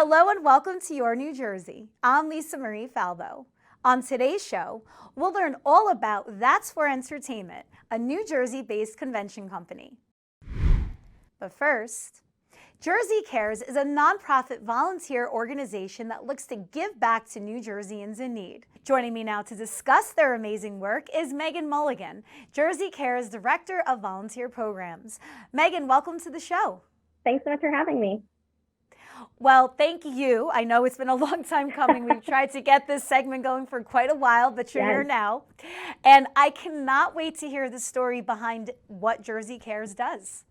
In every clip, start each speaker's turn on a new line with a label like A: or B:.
A: Hello and welcome to Your New Jersey. I'm Lisa Marie Falvo. On today's show, we'll learn all about That's For Entertainment, a New Jersey-based convention company. But first, Jersey Cares is a nonprofit volunteer organization that looks to give back to New Jerseyans in need. Joining me now to discuss their amazing work is Megan Mulligan, Jersey Cares Director of Volunteer Programs. Megan, welcome to the show.
B: Thanks so much for having me.
A: Well, thank you. I know it's been a long time coming. We've tried to get this segment going for quite a while, but you're here now. And I cannot wait to hear the story behind what Jersey Cares does.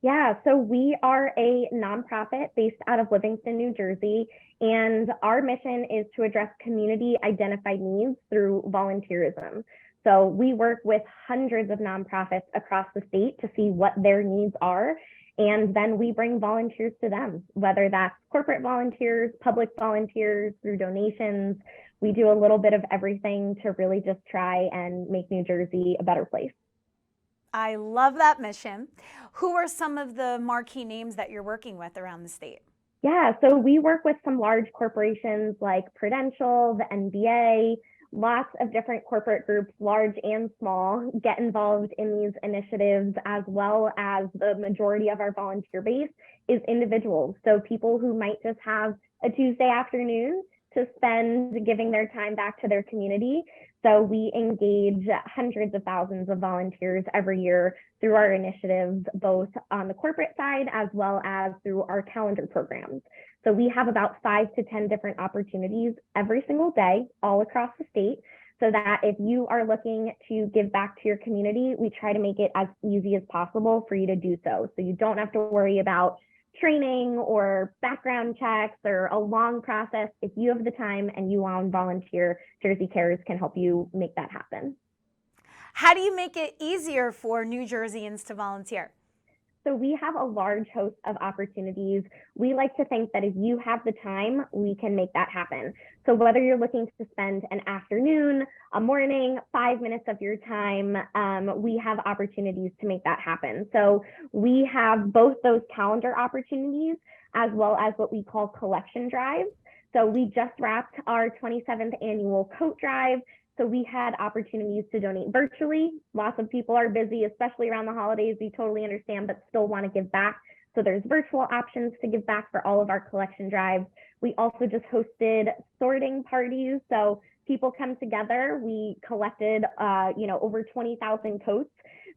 B: Yeah, so we are a nonprofit based out of Livingston, New Jersey, and our mission is to address community identified needs through volunteerism. So we work with hundreds of nonprofits across the state to see what their needs are, and then we bring volunteers to them, whether that's corporate volunteers, public volunteers, through donations. We do a little bit of everything to really just try and make New Jersey a better place.
A: I love that mission. Who are some of the marquee names that you're working with around the state?
B: Yeah, so we work with some large corporations like Prudential, the NBA, lots of different corporate groups, large and small, get involved in these initiatives, as well as the majority of our volunteer base is individuals. So people who might just have a Tuesday afternoon to spend giving their time back to their community. So we engage hundreds of thousands of volunteers every year through our initiatives, both on the corporate side as well as through our calendar programs. So we have about 5 to 10 different opportunities every single day, all across the state, so that if you are looking to give back to your community, we try to make it as easy as possible for you to do so. So you don't have to worry about training or background checks or a long process. If you have the time and you want to volunteer, Jersey Cares can help you make that happen.
A: How do you make it easier for New Jerseyans to volunteer?
B: So we have a large host of opportunities. We like to think that if you have the time, we can make that happen. So whether you're looking to spend an afternoon, a morning, 5 minutes of your time, we have opportunities to make that happen. So we have both those calendar opportunities as well as what we call collection drives. So we just wrapped our 27th annual coat drive. So we had opportunities to donate virtually. Lots of people are busy, especially around the holidays. We totally understand, but still want to give back. So there's virtual options to give back for all of our collection drives. We also just hosted sorting parties. So people come together. We collected, over 20,000 coats.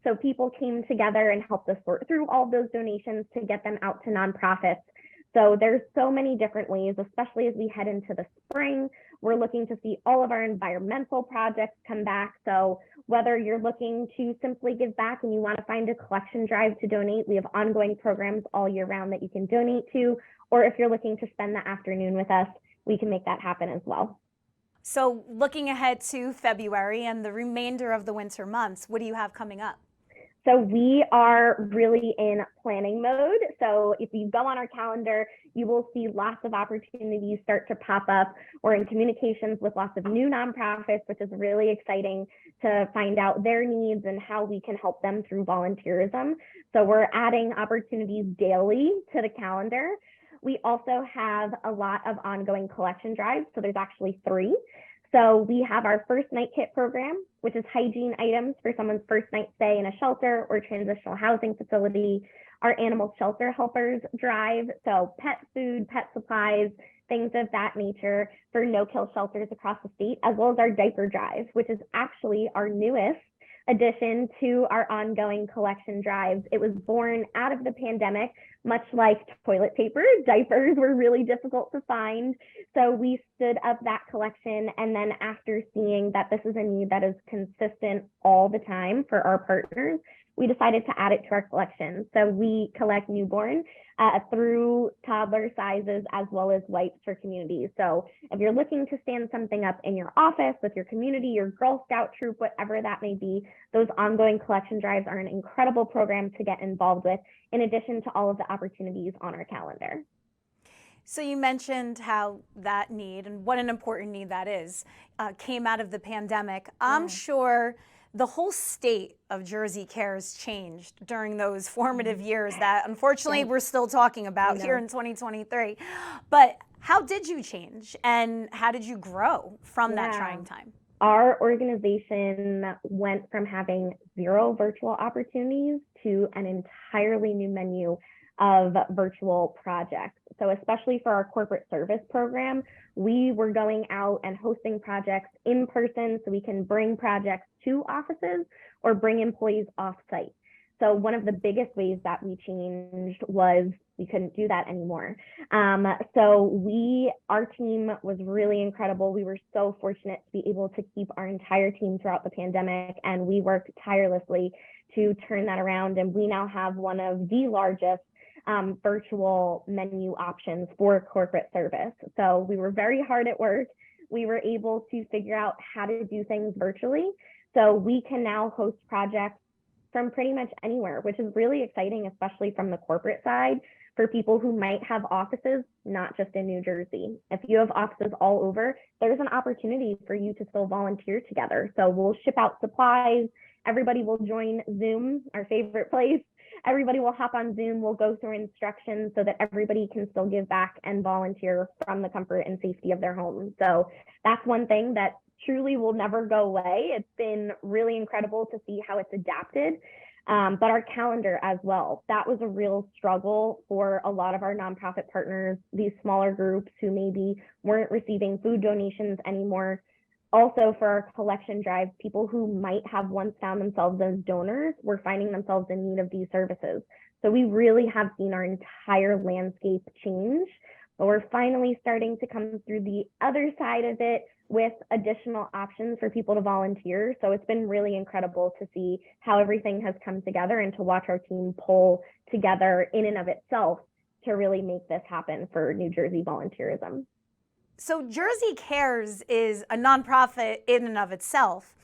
B: So people came together and helped us sort through all of those donations to get them out to nonprofits. So there's so many different ways, especially as we head into the spring. We're looking to see all of our environmental projects come back. So whether you're looking to simply give back and you want to find a collection drive to donate, we have ongoing programs all year round that you can donate to. Or if you're looking to spend the afternoon with us, we can make that happen as well.
A: So looking ahead to February and the remainder of the winter months, what do you have coming up?
B: So we are really in planning mode. So if you go on our calendar, you will see lots of opportunities start to pop up. We're in communications with lots of new nonprofits, which is really exciting to find out their needs and how we can help them through volunteerism. So we're adding opportunities daily to the calendar. We also have a lot of ongoing collection drives. So there's actually 3. So we have our first night kit program, which is hygiene items for someone's first night stay in a shelter or transitional housing facility. Our animal shelter helpers drive, so pet food, pet supplies, things of that nature for no-kill shelters across the state, as well as our diaper drive, which is actually our newest addition to our ongoing collection drives. It was born out of the pandemic. Much like toilet paper, diapers were really difficult to find. So we stood up that collection. And then after seeing that this is a need that is consistent all the time for our partners, we decided to add it to our collection. So we collect newborn through toddler sizes as well as wipes for communities. So if you're looking to stand something up in your office with your community, your Girl Scout troop, whatever that may be, those ongoing collection drives are an incredible program to get involved with, in addition to all of the opportunities on our calendar.
A: So you mentioned how that need, and what an important need that is, came out of the pandemic. I'm sure the whole state of Jersey Cares changed during those formative years that unfortunately we're still talking about here in 2023. But How did you change and how did you grow from that
B: Yeah.
A: trying time?
B: Our organization went from having 0 virtual opportunities to an entirely new menu of virtual projects. So especially for our corporate service program, we were going out and hosting projects in person so we can bring projects to offices or bring employees off site. So one of the biggest ways that we changed was we couldn't do that anymore. So our team was really incredible. We were so fortunate to be able to keep our entire team throughout the pandemic, and we worked tirelessly to turn that around. And we now have one of the largest virtual menu options for corporate service. So we were very hard at work. We were able to figure out how to do things virtually. So we can now host projects from pretty much anywhere, which is really exciting, especially from the corporate side for people who might have offices, not just in New Jersey. If you have offices all over, there's an opportunity for you to still volunteer together. So we'll ship out supplies. Everybody will join Zoom, our favorite place. Everybody will hop on Zoom. We'll go through instructions so that everybody can still give back and volunteer from the comfort and safety of their home. So that's one thing that truly will never go away. It's been really incredible to see how it's adapted. But our calendar as well, that was a real struggle for a lot of our nonprofit partners, these smaller groups who maybe weren't receiving food donations anymore. Also for our collection drives, people who might have once found themselves as donors were finding themselves in need of these services. So we really have seen our entire landscape change, but we're finally starting to come through the other side of it with additional options for people to volunteer. So it's been really incredible to see how everything has come together and to watch our team pull together in and of itself to really make this happen for New Jersey volunteerism.
A: So Jersey Cares is a nonprofit in and of itself.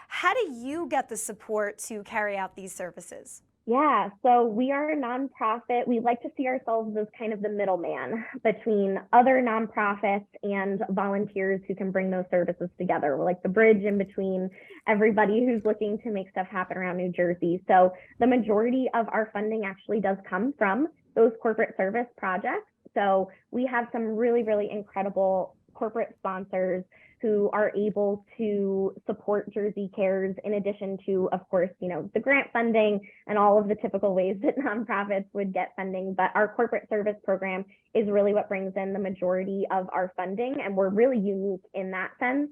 A: How do you get the support to carry out these services?
B: Yeah, so we are a nonprofit. We like to see ourselves as kind of the middleman between other nonprofits and volunteers who can bring those services together. We're like the bridge in between everybody who's looking to make stuff happen around New Jersey. So the majority of our funding actually does come from those corporate service projects. So we have some really, really incredible corporate sponsors who are able to support Jersey Cares in addition to, of course, the grant funding and all of the typical ways that nonprofits would get funding. But our corporate service program is really what brings in the majority of our funding. And we're really unique in that sense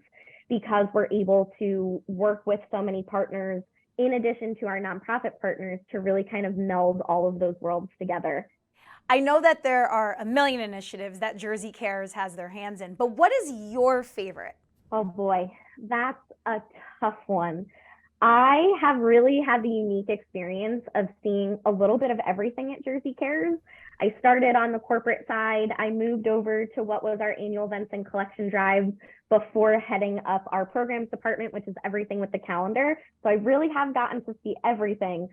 B: because we're able to work with so many partners in addition to our nonprofit partners to really kind of meld all of those worlds together.
A: I know that there are a million initiatives that Jersey Cares has their hands in, but what is your favorite?
B: Oh boy, that's a tough one. I have really had the unique experience of seeing a little bit of everything at Jersey Cares. I started on the corporate side. I moved over to what was our annual events and collection drives before heading up our programs department, which is everything with the calendar. So I really have gotten to see everything.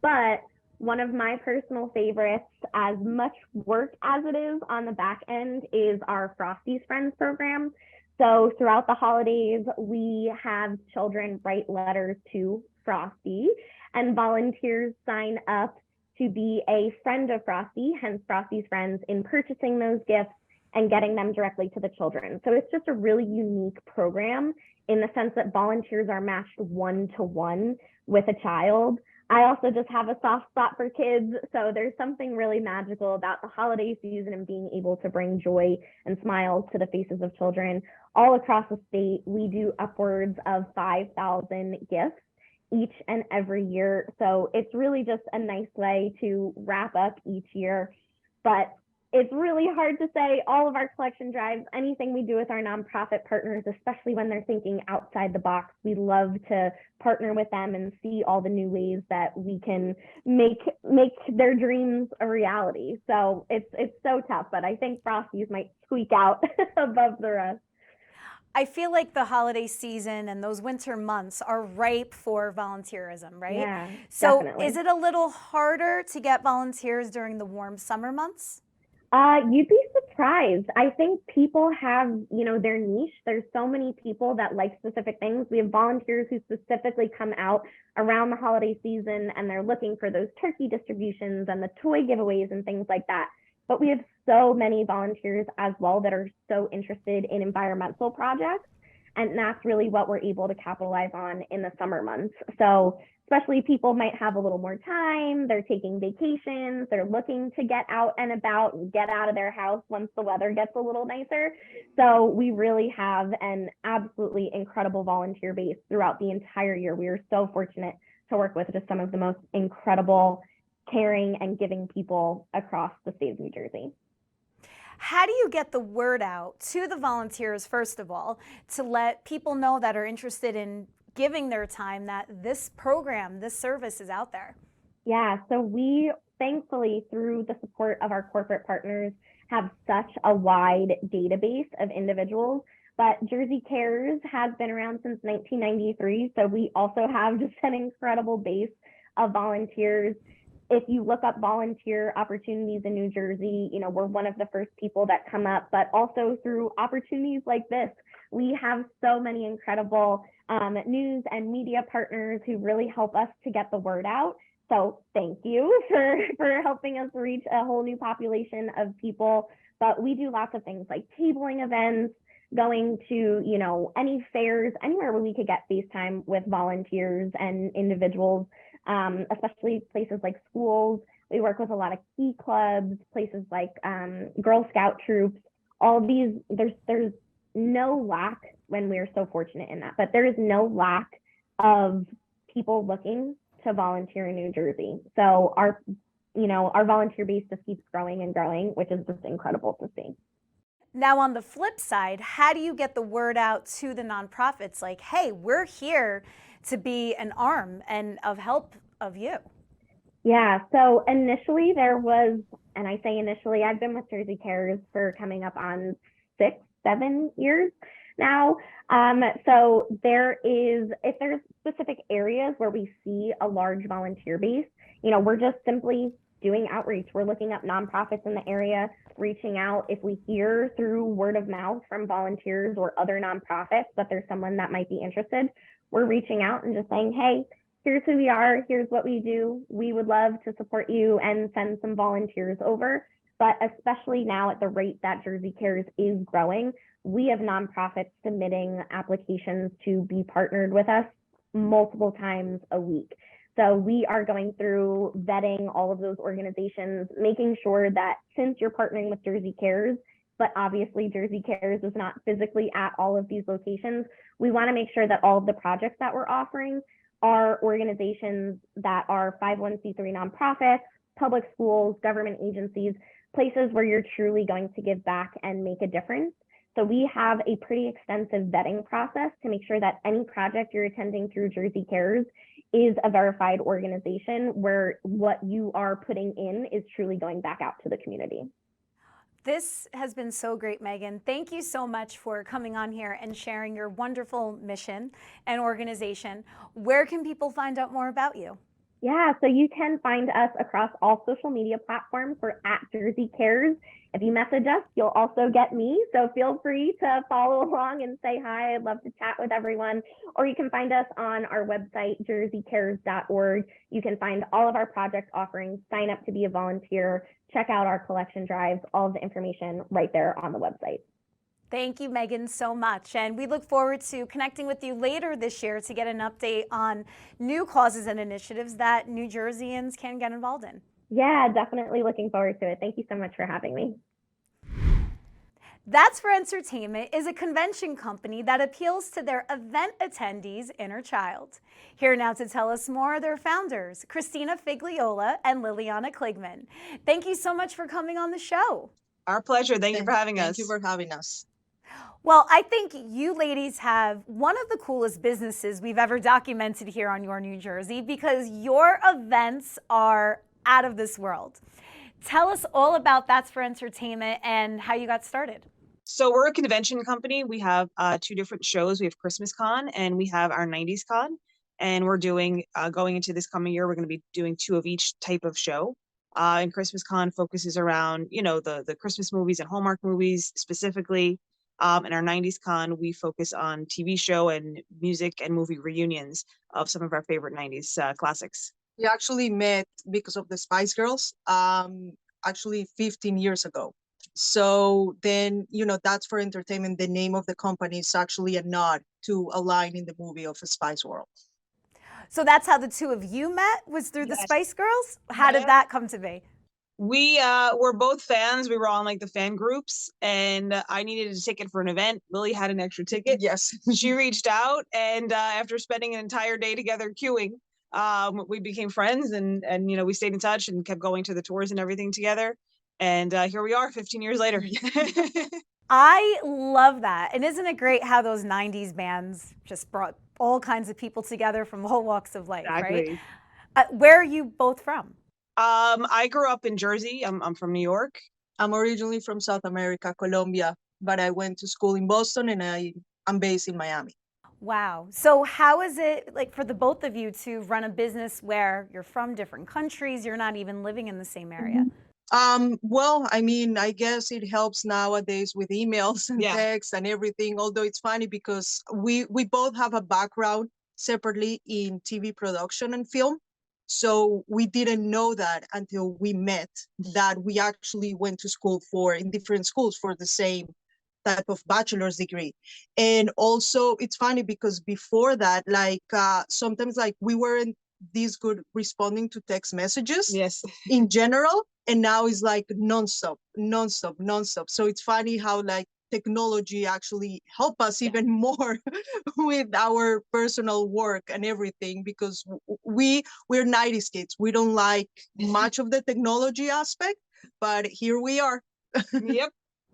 B: But one of my personal favorites, as much work as it is on the back end, is our Frosty's Friends program. So throughout the holidays, we have children write letters to Frosty, and volunteers sign up to be a friend of Frosty, hence Frosty's Friends, in purchasing those gifts and getting them directly to the children. So it's just a really unique program in the sense that volunteers are matched one-to-one with a child. I also just have a soft spot for kids, so there's something really magical about the holiday season and being able to bring joy and smiles to the faces of children all across the state. We do upwards of 5,000 gifts each and every year, so it's really just a nice way to wrap up each year. But it's really hard to say all of our collection drives, anything we do with our nonprofit partners, especially when they're thinking outside the box. We love to partner with them and see all the new ways that we can make their dreams a reality. So it's so tough, but I think Frosty's might squeak out above the rest.
A: I feel like the holiday season and those winter months are ripe for volunteerism, right?
B: Yeah,
A: so
B: definitely.
A: Is it a little harder to get volunteers during the warm summer months?
B: You'd be surprised. I think people have, their niche. There's so many people that like specific things. We have volunteers who specifically come out around the holiday season and they're looking for those turkey distributions and the toy giveaways and things like that. but we have so many volunteers as well that are so interested in environmental projects. And that's really what we're able to capitalize on in the summer months. So especially people might have a little more time, they're taking vacations, they're looking to get out and about and get out of their house once the weather gets a little nicer. So we really have an absolutely incredible volunteer base throughout the entire year. We are so fortunate to work with just some of the most incredible, caring, and giving people across the state of New Jersey.
A: How do you get the word out to the volunteers, first of all, to let people know that are interested in giving their time that this program, this service is out there?
B: Yeah, so we thankfully, through the support of our corporate partners, have such a wide database of individuals. But Jersey Cares has been around since 1993, so we also have just an incredible base of volunteers. If you look up volunteer opportunities in New Jersey, you know, we're one of the first people that come up, but also through opportunities like this, we have so many incredible news and media partners who really help us to get the word out. So thank you for helping us reach a whole new population of people. But we do lots of things like tabling events, going to, you know, any fairs, anywhere where we could get face time with volunteers and individuals, especially places like schools. We work with a lot of key clubs, places like Girl Scout troops. All of these, there's no lack, when we're so fortunate in that, but there is no lack of people looking to volunteer in New Jersey. So our volunteer base just keeps growing and growing, which is just incredible to see.
A: Now, on the flip side, how do you get the word out to the nonprofits? Like, hey, we're here to be an arm and of help of you.
B: Yeah, so initially there was, and I say initially, I've been with Jersey Cares for coming up on 6-7 years now. So if there's specific areas where we see a large volunteer base, you know, we're just simply doing outreach. We're looking up nonprofits in the area, reaching out. If we hear through word of mouth from volunteers or other nonprofits that there's someone that might be interested, we're reaching out and just saying, hey, here's who we are, here's what we do. We would love to support you and send some volunteers over. But especially now at the rate that Jersey Cares is growing, we have nonprofits submitting applications to be partnered with us multiple times a week. So we are going through vetting all of those organizations, making sure that since you're partnering with Jersey Cares, but obviously Jersey Cares is not physically at all of these locations, we want to make sure that all of the projects that we're offering are organizations that are 501c3 nonprofits, public schools, government agencies, places where you're truly going to give back and make a difference. So we have a pretty extensive vetting process to make sure that any project you're attending through Jersey Cares is a verified organization where what you are putting in is truly going back out to the community.
A: This has been so great, Megan. Thank you so much for coming on here and sharing your wonderful mission and organization. Where can people find out more about you?
B: Yeah, so you can find us across all social media platforms. We're at Jersey Cares. If you message us, you'll also get me. So feel free to follow along and say hi. I'd love to chat with everyone. Or you can find us on our website, jerseycares.org. You can find all of our project offerings, sign up to be a volunteer, check out our collection drives, all of the information right there on the website.
A: Thank you, Megan, so much. And we look forward to connecting with you later this year to get an update on new causes and initiatives that New Jerseyans can get involved in.
B: Yeah, definitely looking forward to it. Thank you so much for having me.
A: That's for Entertainment is a convention company that appeals to their event attendees' inner child. Here now to tell us more are their founders, Christina Figliola and Liliana Kligman. Thank you so much for coming on the show.
C: Our pleasure. Thank you for having us.
D: Thank you for having us.
A: Well, I think you ladies have one of the coolest businesses we've ever documented here on Your New Jersey because your events are out of this world. Tell us all about That's for Entertainment and how you got started.
C: So we're a convention company. We have 2 different shows. We have Christmas Con and we have our 90s Con. And we're doing, going into this coming year, we're going to be doing 2 of each type of show. And Christmas Con focuses around, you know, the Christmas movies and Hallmark movies specifically. In our 90s Con, we focus on TV show and music and movie reunions of some of our favorite 90s classics.
D: We actually met because of the Spice Girls. actually 15 years ago. So then, That's for Entertainment. The name of the company is actually a nod to a line in the movie of A Spice World.
A: So that's how the two of you met, was through the
C: Yes.
A: Spice Girls? How did
C: Yeah.
A: that come to be?
C: We were both fans. We were on like the fan groups, and I needed a ticket for an event. Lily had an extra ticket.
D: Yes.
C: She reached out, and after spending an entire day together queuing, we became friends, and we stayed in touch and kept going to the tours and everything together. And here we are 15 years later.
A: I love that. And isn't it great how those 90s bands just brought all kinds of people together from all walks of life,
C: Exactly.
A: right? Where are you both from?
C: I grew up in Jersey. I'm from New York.
D: I'm originally from South America, Colombia, but I went to school in Boston and I'm based in Miami.
A: Wow. So how is it like for the both of you to run a business where you're from different countries, you're not even living in the same area?
D: Well, I mean, I guess it helps nowadays with emails and
C: Yeah.
D: texts and everything. Although it's funny because we both have a background separately in TV production and film. So we didn't know that until we met, that we actually went to school in different schools for the same type of bachelor's degree. And also it's funny because before that, sometimes we weren't this good responding to text messages
C: Yes.
D: in general, and now it's like nonstop. So it's funny how technology actually help us even more with our personal work and everything, because we're 90s kids. We don't like much of the technology aspect, but here we are.
C: Yep.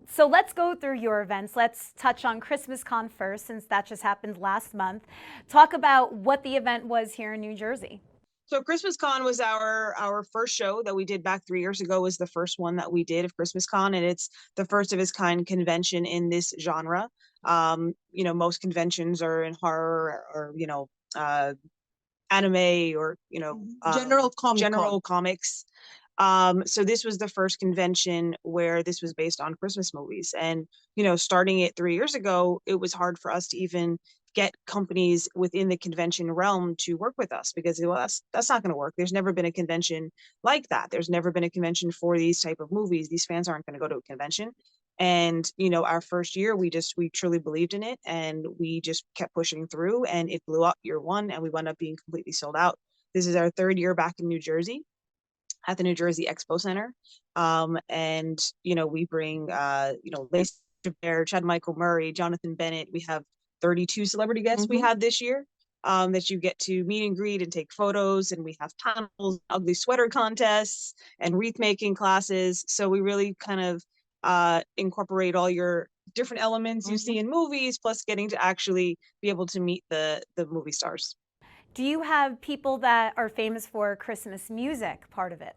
A: So let's go through your events. Let's touch on Christmas Con first, since that just happened last month. Talk about what the event was here in New Jersey.
C: So Christmas Con was our first show that we did back 3 years ago. Was the first one that we did of Christmas Con, and it's the first of its kind convention in this genre. Most conventions are in horror or anime or
D: General
C: comics. So this was the first convention where this was based on Christmas movies. And, starting it 3 years ago, it was hard for us to even get companies within the convention realm to work with us, because that's not going to work. There's never been a convention like that. There's never been a convention for these type of movies. These fans aren't going to go to a convention. And, our first year, we truly believed in it, and we just kept pushing through, and it blew up year one, and we wound up being completely sold out. This is our third year back in New Jersey at the New Jersey Expo Center. We bring, Lacey Chabert, Chad Michael Murray, Jonathan Bennett. We have 32 celebrity guests we had this year that you get to meet and greet and take photos. And we have panels, ugly sweater contests, and wreath making classes. So we really kind of incorporate all your different elements you see in movies, plus getting to actually be able to meet the movie stars.
A: Do you have people that are famous for Christmas music part of it?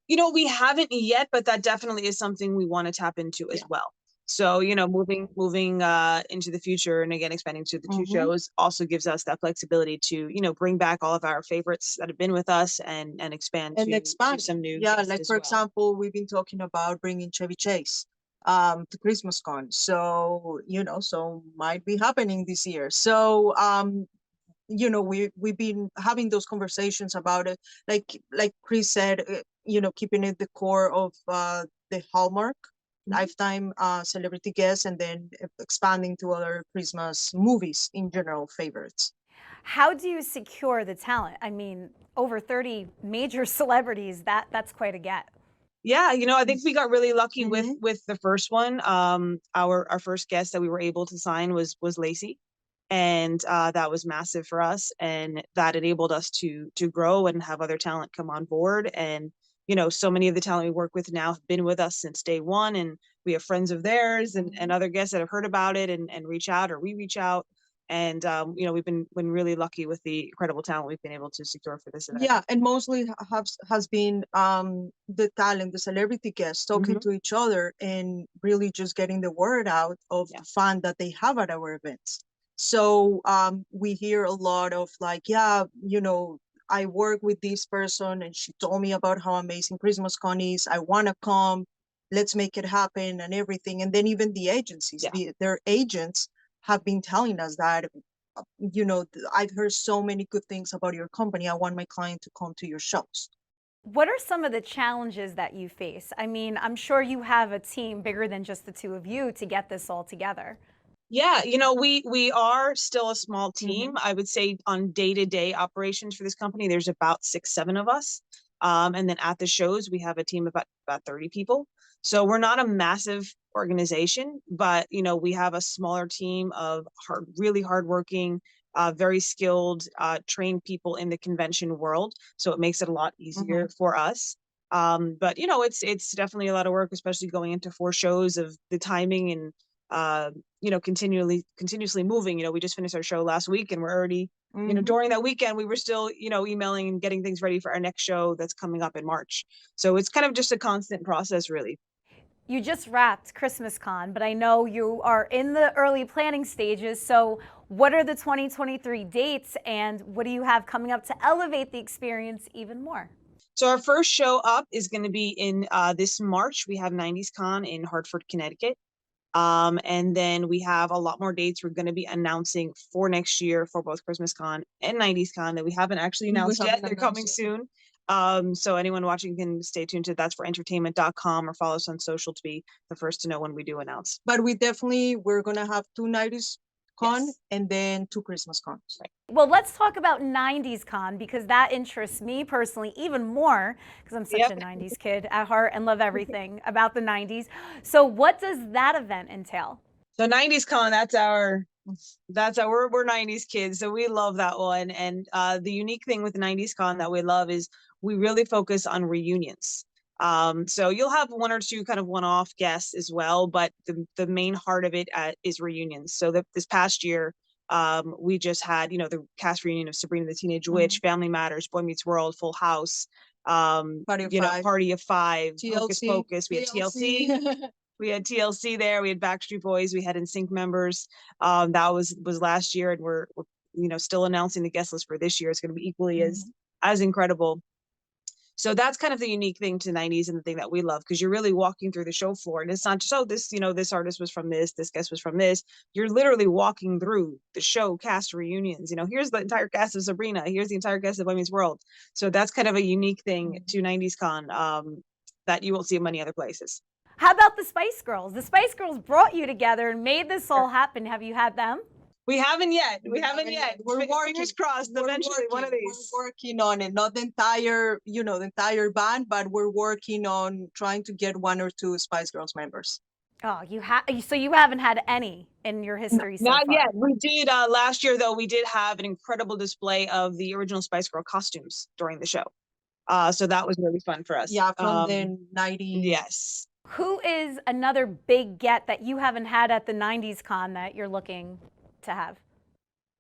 C: We haven't yet, but that definitely is something we want to tap into as well. So, moving into the future, and again, expanding to the two shows also gives us that flexibility to, bring back all of our favorites that have been with us and expand to some new.
D: Yeah, for example, we've been talking about bringing Chevy Chase to Christmas Con. So, so might be happening this year. So, we've been having those conversations about it. Like Chris said, keeping it the core of the Hallmark lifetime celebrity guests, and then expanding to other Christmas movies in general favorites.
A: How do you secure the talent? I mean, over 30 major celebrities, that's quite a get.
C: Yeah, I think we got really lucky with the first one. Our first guest that we were able to sign was Lacey. And that was massive for us, and that enabled us to grow and have other talent come on board. And so many of the talent we work with now have been with us since day one, and we have friends of theirs and other guests that have heard about it and reach out, or we reach out. And we've been really lucky with the incredible talent we've been able to secure for this event.
D: Yeah, and mostly has been the talent, the celebrity guests talking to each other and really just getting the word out of the fun that they have at our events. So we hear a lot of I work with this person and she told me about how amazing Christmas Con is. I want to come. Let's make it happen and everything. And then even the agencies, their agents have been telling us that, I've heard so many good things about your company. I want my client to come to your shows.
A: What are some of the challenges that you face? I mean, I'm sure you have a team bigger than just the two of you to get this all together.
C: Yeah, we are still a small team. I would say on day-to-day operations for this company, there's about 6, 7 of us. And then at the shows, we have a team of about 30 people. So we're not a massive organization, but we have a smaller team of really hardworking, very skilled, trained people in the convention world. So it makes it a lot easier for us. But it's definitely a lot of work, especially going into 4 shows of the timing and continuously moving. We just finished our show last week and we're already, during that weekend, we were still, emailing and getting things ready for our next show that's coming up in March. So it's kind of just a constant process, really.
A: You just wrapped Christmas Con, but I know you are in the early planning stages. So what are the 2023 dates and what do you have coming up to elevate the experience even more?
C: So our first show up is going to be in this March. We have 90s Con in Hartford, Connecticut. And then we have a lot more dates we're going to be announcing for next year for both Christmas Con and 90s Con that we haven't actually announced yet. They're coming soon. So anyone watching can stay tuned to that's for entertainment.com or follow us on social to be the first to know when we do announce.
D: But we're going to have 2 90s Con
C: Yes.
D: and then 2 Christmas Cons.
C: Right.
A: Well, let's talk about 90s Con because that interests me personally even more because I'm such a 90s kid at heart and love everything about the 90s. So what does that event entail?
C: So 90s Con, we're 90s kids. So we love that one. And the unique thing with 90s Con that we love is we really focus on reunions. So you'll have 1 or 2 kind of one-off guests as well, but the main heart of it is reunions. So this past year, we just had, the cast reunion of Sabrina the Teenage Witch, Family Matters, Boy Meets World, Full House, Party of Five, Hocus Pocus. We had TLC. We had TLC there. We had Backstreet Boys. We had NSYNC members. That was last year, and we're still announcing the guest list for this year. It's going to be equally as incredible. So that's kind of the unique thing to 90s and the thing that we love, because you're really walking through the show floor and it's not just, this artist was from this guest was from this. You're literally walking through the show cast reunions. Here's the entire cast of Sabrina. Here's the entire cast of Boy Meets World. So that's kind of a unique thing to 90s Con that you won't see in many other places.
A: How about the Spice Girls? The Spice Girls brought you together and made this all happen. Have you had them?
C: We haven't yet. We're fingers crossed. Eventually, one of these.
D: We're working on it, not the entire band, but we're working on trying to get 1 or 2 Spice Girls members.
A: Oh, so you haven't had any in your history so
C: Not
A: far?
C: yet. We did last year, though. We did have an incredible display of the original Spice Girl costumes during the show. So that was really fun for us.
D: Yeah, from the 90s.
C: Yes.
A: Who is another big get that you haven't had at the 90s Con that you're looking to have?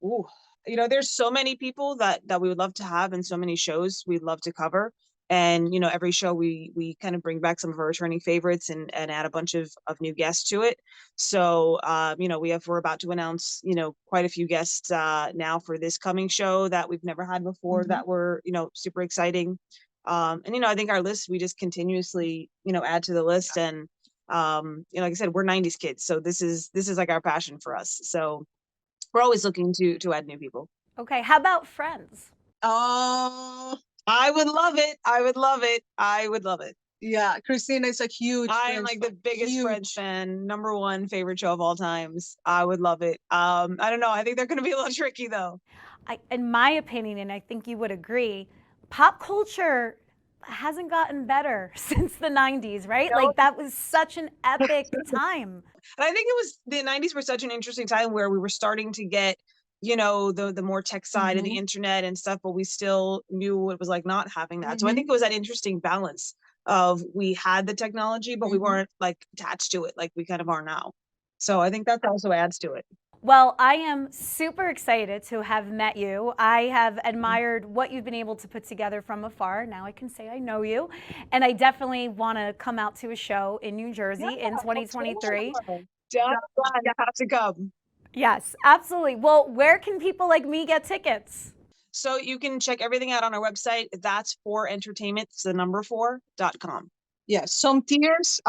C: Ooh, there's so many people that we would love to have and so many shows we'd love to cover. And, every show we kind of bring back some of our returning favorites and add a bunch of new guests to it. So, we're about to announce, quite a few guests now for this coming show that we've never had before that were, super exciting. And, I think our list, we just continuously, add to the list. And, like I said, we're 90s kids. So this is like our passion for us. So we're always looking to add new people.
A: Okay. How about Friends?
D: Oh,
C: I would love it. I would love it.
D: Yeah, Christina is a huge.
C: I am like the biggest Friends fan. #1 favorite show of all times. I would love it. I don't know. I think they're going to be a little tricky though.
A: In my opinion, and I think you would agree, pop culture hasn't gotten better since the 90s, right?
C: No.
A: Like that was such an epic time.
C: And I think the 90s were such an interesting time where we were starting to get, the more tech side of the internet and stuff, but we still knew what it was like not having that. So I think it was that interesting balance of we had the technology, but we weren't like attached to it like we kind of are now. So I think that also adds to it.
A: Well, I am super excited to have met you. I have admired what you've been able to put together from afar. Now I can say I know you. And I definitely want to come out to a show in New Jersey in 2023.
C: You have to come.
A: Yes, absolutely. Well, where can people like me get tickets?
C: So you can check everything out on our website. That's for entertainment. It's the number 4.com.
D: Yes, some tiers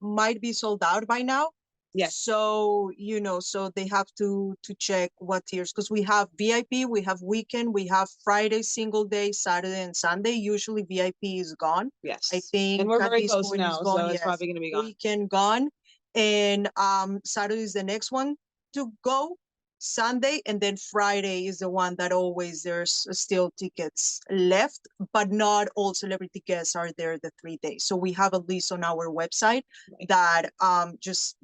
D: might be sold out by now.
C: Yes.
D: So, so they have to check what tiers, because we have VIP, we have weekend, we have Friday, single day, Saturday and Sunday. Usually VIP is gone.
C: Yes.
D: I think
C: And we're
D: at
C: very
D: this
C: close
D: point
C: now,
D: it's gone.
C: so it's
D: Yes.
C: probably going to be gone.
D: Weekend gone. And Saturday is the next one to go. Sunday, and then Friday is the one that always there's still tickets left, but not all celebrity guests are there the 3 days. So we have a list on our website that just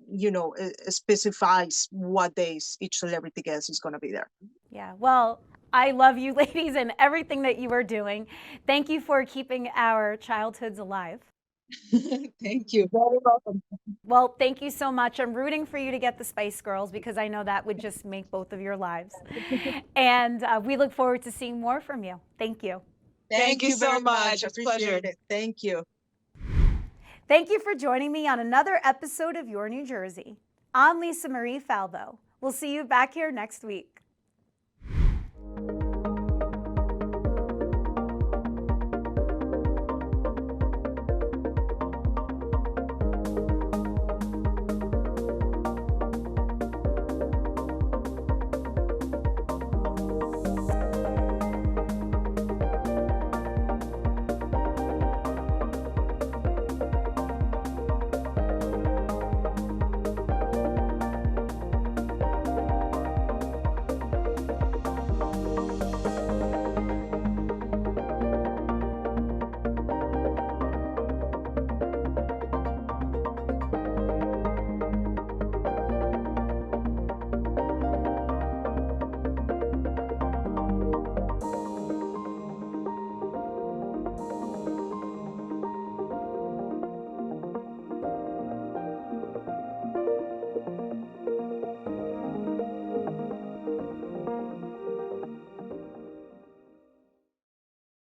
D: specifies what days each celebrity guest is going to be there.
A: Yeah, well, I love you ladies and everything that you are doing. Thank you for keeping our childhoods alive.
C: Thank you. Very welcome.
A: Well, thank you so much. I'm rooting for you to get the Spice Girls because I know that would just make both of your lives. And we look forward to seeing more from you. Thank you.
C: Thank you so
D: very
C: much. It's a pleasure.
D: Appreciate it. Thank you.
A: Thank you for joining me on another episode of Your New Jersey. I'm Lisa Marie Falvo. We'll see you back here next week.